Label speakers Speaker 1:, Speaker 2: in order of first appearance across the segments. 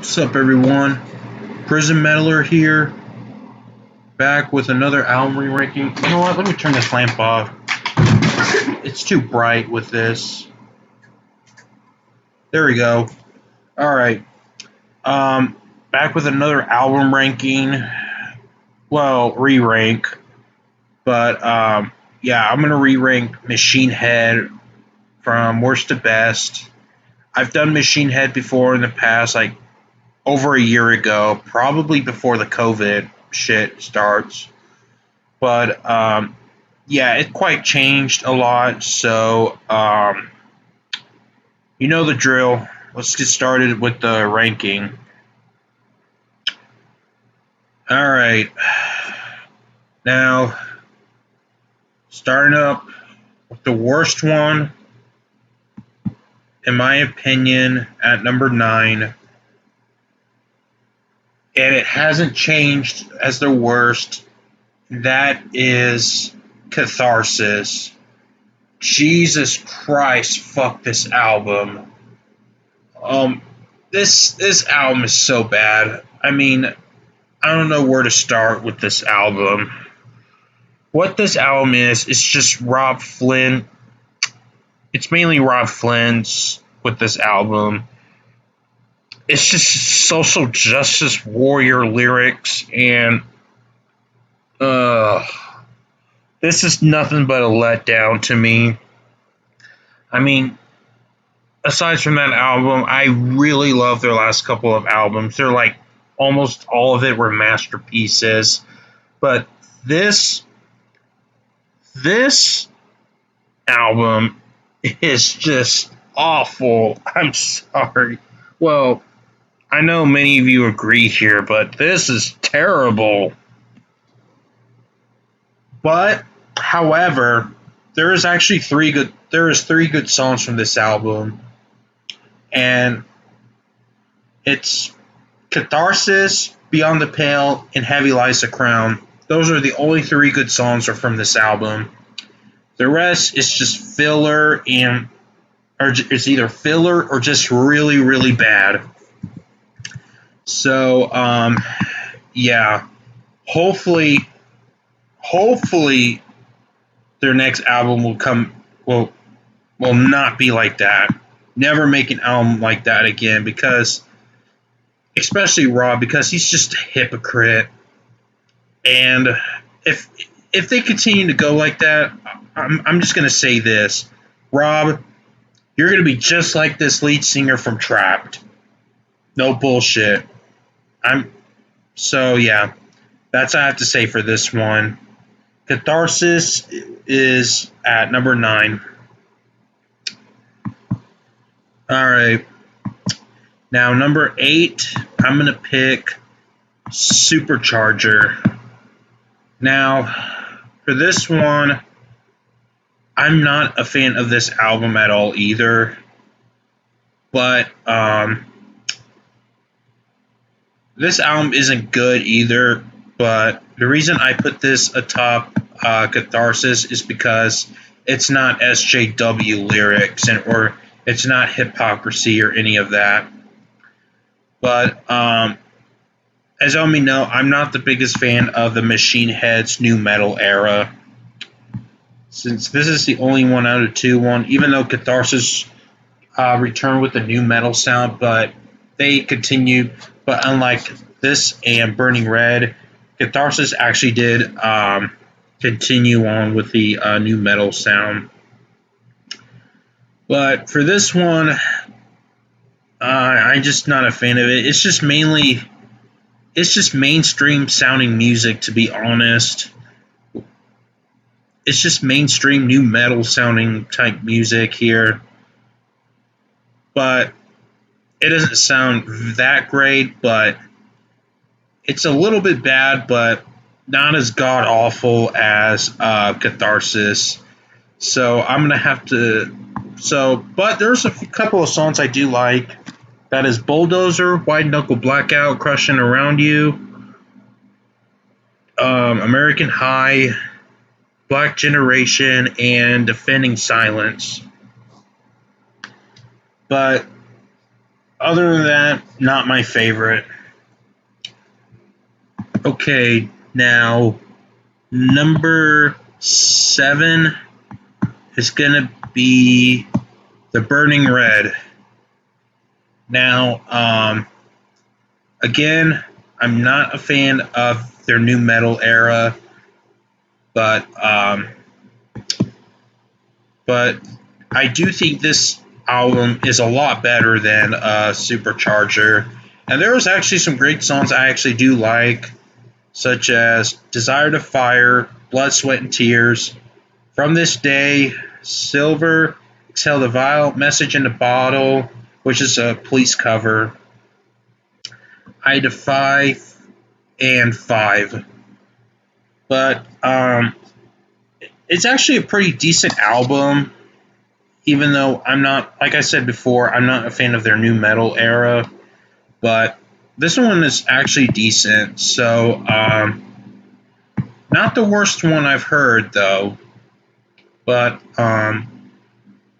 Speaker 1: What's up, everyone? Prison Meddler here, back with another album re-ranking. You know what? Let me turn this lamp off. It's too bright with this. There we go. All right. Back with another album ranking. Well, re-rank, but yeah, I'm gonna re-rank Machine Head from worst to best. I've done Machine Head before in the past, like over a year ago, probably before the COVID shit starts. But yeah, it quite changed a lot. So you know the drill. Let's get started with the ranking. All right, now starting up with the worst one, in my opinion, at number 9, and it hasn't changed as the worst. That is Catharsis. Jesus Christ, fuck this album. This album is so bad. I mean, I don't know where to start with this album. What this album is just Robb Flynn. It's mainly Robb Flynn's with this album. It's just social justice warrior lyrics, and this is nothing but a letdown to me. I mean, aside from that album, I really love their last couple of albums. They're like almost all of it were masterpieces. But this album is just awful. I'm sorry. Well, I know many of you agree here, but this is terrible. But however, there is three good songs from this album, and it's Catharsis, Beyond the Pale, and Heavy Lies the Crown. Those are the only 3 good songs from this album. The rest is just filler, or it's either filler or just really, really bad. So, yeah. Hopefully, their next album will not be like that. Never make an album like that again, because especially Robb, because he's just a hypocrite. And if they continue to go like that, I'm just gonna say this, Robb, you're gonna be just like this lead singer from Trapped. No bullshit. Yeah. That's all I have to say for this one. Catharsis is at number 9. All right. Now, number 8, I'm going to pick Supercharger. Now, for this one, I'm not a fan of this album at all either. But this album isn't good either. But the reason I put this atop Catharsis is because it's not SJW lyrics, or it's not hypocrisy or any of that. But as all me know, I'm not the biggest fan of the Machine Head's new metal era. Since this is the only one out of 2 one, even though Catharsis returned with a new metal sound, but they continued. But unlike this and Burning Red, Catharsis actually did continue on with the new metal sound. But for this one, I'm just not a fan of it. It's just mainstream sounding music, to be honest. It's just mainstream new metal sounding type music here. But it doesn't sound that great, but it's a little bit bad, but not as god awful as Catharsis. So I'm gonna have to. But there's a couple of songs I do like. That is Bulldozer, White Knuckle Blackout, Crushing Around You, American High, Black Generation, and Defending Silence. But Other than that, not my favorite. Okay, now number 7 is gonna be The Burning Red. Now, again, I'm not a fan of their new metal era, but but I do think this album is a lot better than Supercharger. And there was actually some great songs I actually do like, such as Desire to Fire, Blood, Sweat, and Tears, From This Day, Silver, Exhale the Vial, Message in the Bottle, which is a Police cover, I Defy, and 5. But it's actually a pretty decent album, even though I'm not, like I said before, I'm not a fan of their new metal era. But this one is actually decent. So, not the worst one I've heard, though. But,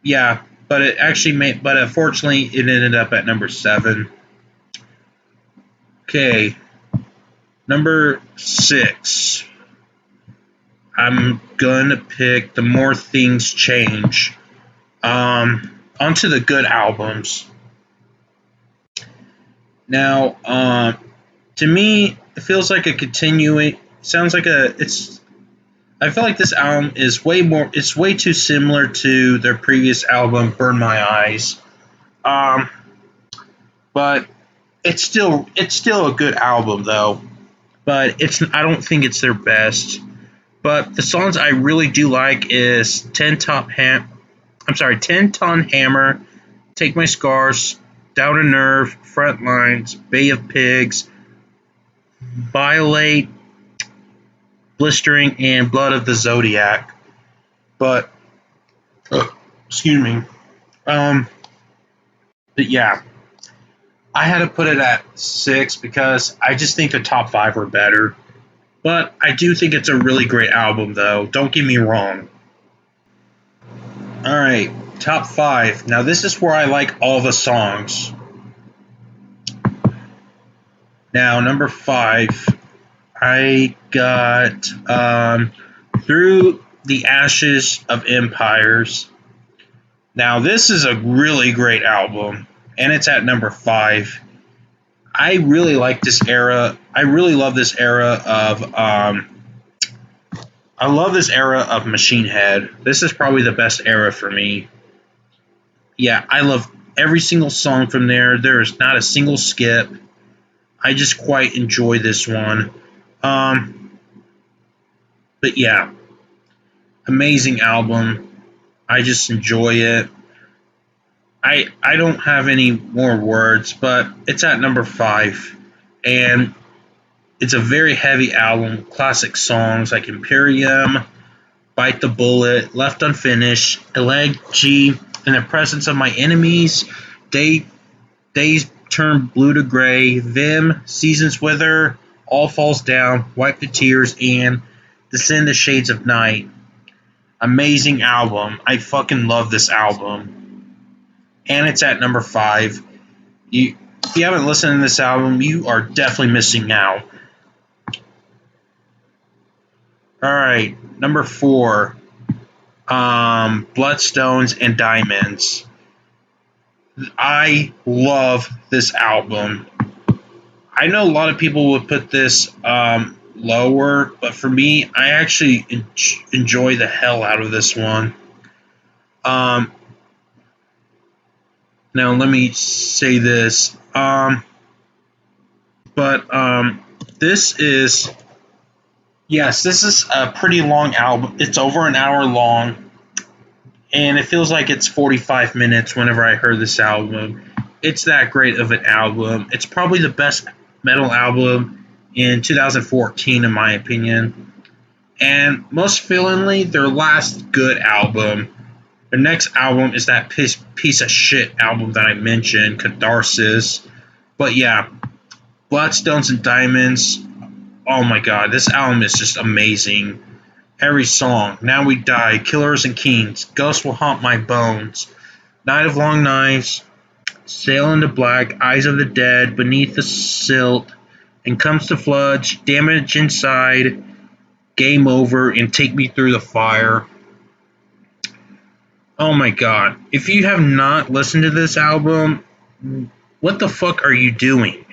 Speaker 1: yeah. But it actually made, but unfortunately, it ended up at number 7. Okay. Number 6. I'm gonna pick The More Things Change. Onto the good albums. Now, to me, it feels like a continuing. Sounds like a. It's. I feel like this album is way more. It's way too similar to their previous album, Burn My Eyes. Um, but it's still a good album though. But it's. I don't think it's their best. But the songs I really do like is 10 Ton Hammer, Take My Scars, Down a Nerve, Front Lines, Bay of Pigs, Violate, Blistering, and Blood of the Zodiac. But excuse me. Um, but yeah, I had to put it at 6 because I just think the top 5 are better. But I do think it's a really great album, though. Don't get me wrong. All right, top 5. Now this is where I like all the songs. Now number 5, I got Through the Ashes of Empires. Now, this is a really great album, and it's at number 5. I really like this era. I really love this era of. I love this era of Machine Head. This is probably the best era for me. Yeah, I love every single song from there. There is not a single skip. I just quite enjoy this one. Um, but yeah, amazing album. I just enjoy it. I don't have any more words, but it's at number 5, and it's a very heavy album. Classic songs like Imperium, Bite the Bullet, Left Unfinished, Elegy, In the Presence of My Enemies, Days Turn Blue to Gray, Vim, Seasons Wither, All Falls Down, Wipe the Tears, and Descend the Shades of Night. Amazing album. I fucking love this album. And it's at number 5. If you haven't listened to this album, you are definitely missing out. All right, number 4, Bloodstones and Diamonds. I love this album. I know a lot of people would put this lower, but for me, I actually enjoy the hell out of this one. Um, Now, let me say this. But this is, yes, this is a pretty long album. It's over an hour long, and it feels like it's 45 minutes whenever I heard this album. It's that great of an album. It's probably the best metal album in 2014, in my opinion. And most fittingly, their last good album. Their next album is that piece of shit album that I mentioned, Catharsis. But yeah, Bloodstones and Diamonds. Oh my god, this album is just amazing. Every song, Now We Die, Killers and Kings, Ghosts Will Haunt My Bones, Night of Long Knives, Sail into Black, Eyes of the Dead, Beneath the Silt, and Comes to Floods, Damage Inside, Game Over, and Take Me Through the Fire. Oh my god. If you have not listened to this album, what the fuck are you doing?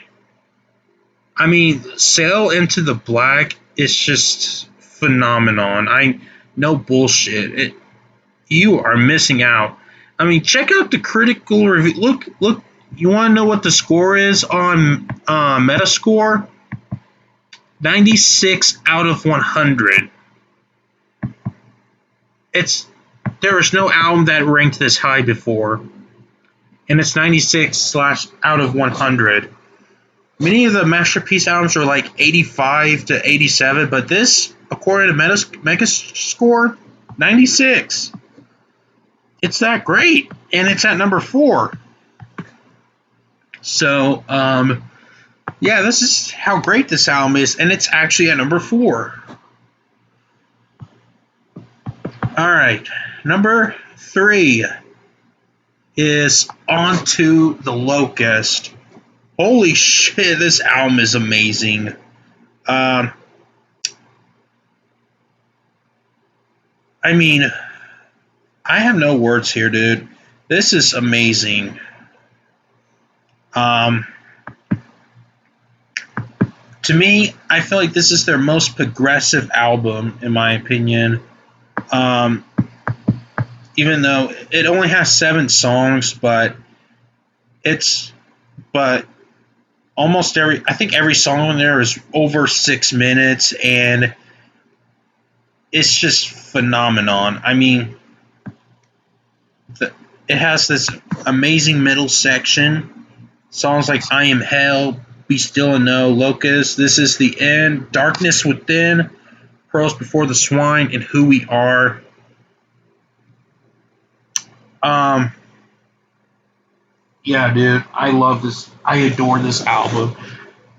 Speaker 1: I mean, Sail into the Black is just phenomenon. No bullshit. You are missing out. I mean, check out the critical review. Look. You want to know what the score is on Metascore? 96 out of 100. There is no album that ranked this high before, and it's 96 out of 100. Many of the Masterpiece albums are like 85 to 87, but this, according to Metascore, 96. It's that great, and it's at number 4. So, yeah, this is how great this album is, and it's actually at number 4. All right, number 3 is Onto the Locust. Holy shit, this album is amazing. I mean, I have no words here, dude. This is amazing. To me, I feel like this is their most progressive album, in my opinion. Even though it only has 7 songs, but almost I think every song on there is over 6 minutes, and it's just phenomenon. I mean, it has this amazing middle section. Songs like I Am Hell, Be Still and Know, Locust, This Is the End, Darkness Within, Pearls Before the Swine, and Who We Are. Yeah, dude, I love this. I adore this album.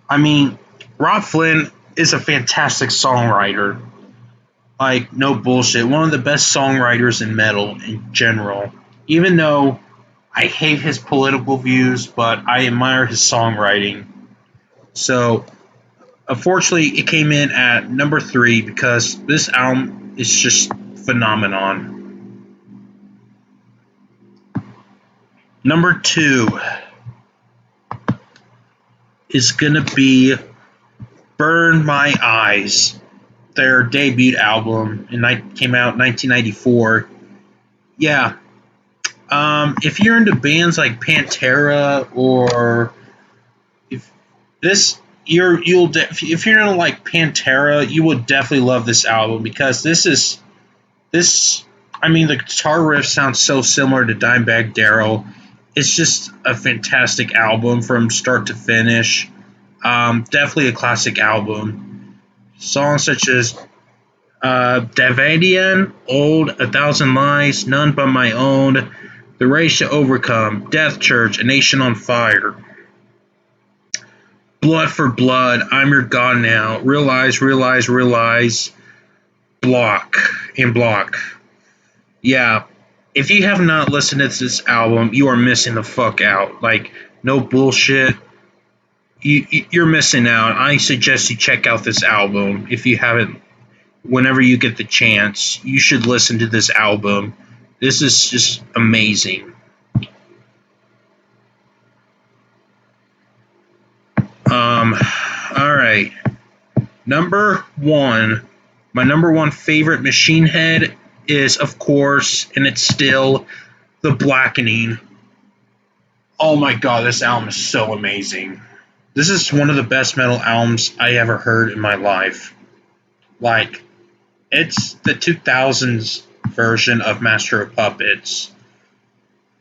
Speaker 1: I mean, Rob Flynn is a fantastic songwriter. Like, no bullshit. One of the best songwriters in metal in general. Even though I hate his political views, but I admire his songwriting. So, unfortunately, it came in at number 3 because this album is just phenomenon. Number 2 is gonna be Burn My Eyes, their debut album, and came out in 1994. Yeah. If you're into bands like Pantera, or if you're into like Pantera, you will definitely love this album, because this. I mean, the guitar riff sounds so similar to Dimebag Darrell. It's just a fantastic album from start to finish. Definitely a classic album. Songs such as Davadian, Old, A Thousand Lies, None But My Own, The Race to Overcome, Death Church, A Nation on Fire, Blood for Blood, I'm Your God Now, Realize, Realize, Realize, Block. Yeah, if you have not listened to this album, you are missing the fuck out. Like, no bullshit. You're missing out. I suggest you check out this album if you haven't. Whenever you get the chance, you should listen to this album. This is just amazing. All right. Number 1, my number 1 favorite Machine Head is, of course, and it's still, The Blackening. Oh my god, this album is so amazing. This is one of the best metal albums I ever heard in my life. Like, it's the 2000s version of Master of Puppets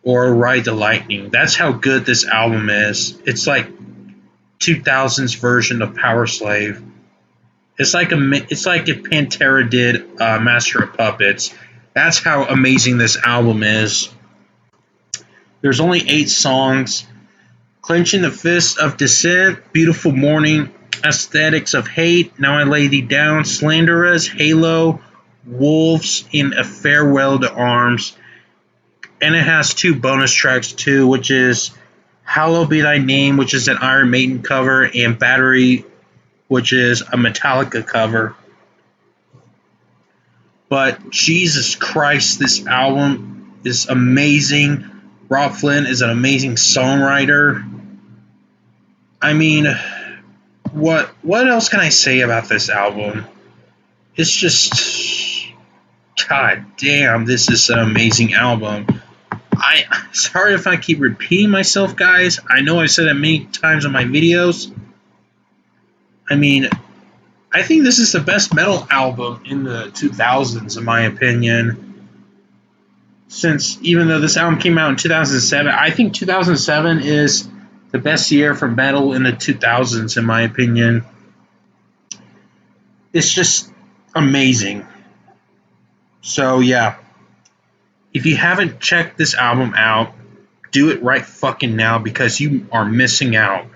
Speaker 1: or Ride the Lightning. That's how good this album is. It's like 2000s version of Power Slave. It's like if Pantera did Master of Puppets. That's how amazing this album is. There's only 8 songs. Clenching the Fist of Dissent, Beautiful Morning, Aesthetics of Hate, Now I Lay Thee Down, Slanderous, Halo, Wolves, and A Farewell to Arms. And it has 2 bonus tracks too, which is Hallowed Be Thy Name, which is an Iron Maiden cover, and Battery, which is a Metallica cover. But Jesus Christ, this album is amazing. Rob Flynn is an amazing songwriter. I mean, what else can I say about this album? It's just, god damn, this is an amazing album. Sorry if I keep repeating myself, guys. I know I've said it many times in my videos. I mean, I think this is the best metal album in the 2000s, in my opinion. Since even though this album came out in 2007, I think 2007 is the best year for metal in the 2000s, in my opinion. It's just amazing. So, yeah. If you haven't checked this album out, do it right fucking now because you are missing out.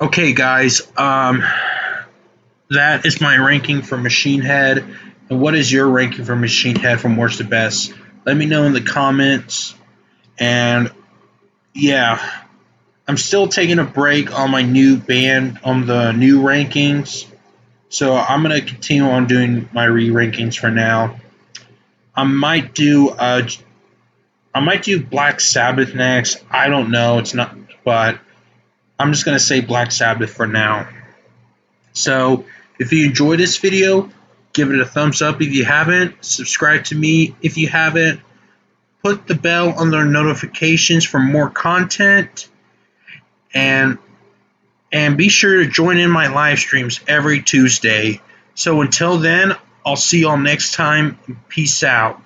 Speaker 1: Okay, guys. That is my ranking for Machine Head. And what is your ranking for Machine Head from worst to best? Let me know in the comments. And yeah, I'm still taking a break on my new band on the new rankings. So I'm gonna continue on doing my re-rankings for now. I might do Black Sabbath next. I don't know. It's not, but I'm just gonna say Black Sabbath for now. So if you enjoyed this video, give it a thumbs up if you haven't. Subscribe to me if you haven't. Put the bell on the notifications for more content. And be sure to join in my live streams every Tuesday. So until then, I'll see y'all next time. Peace out.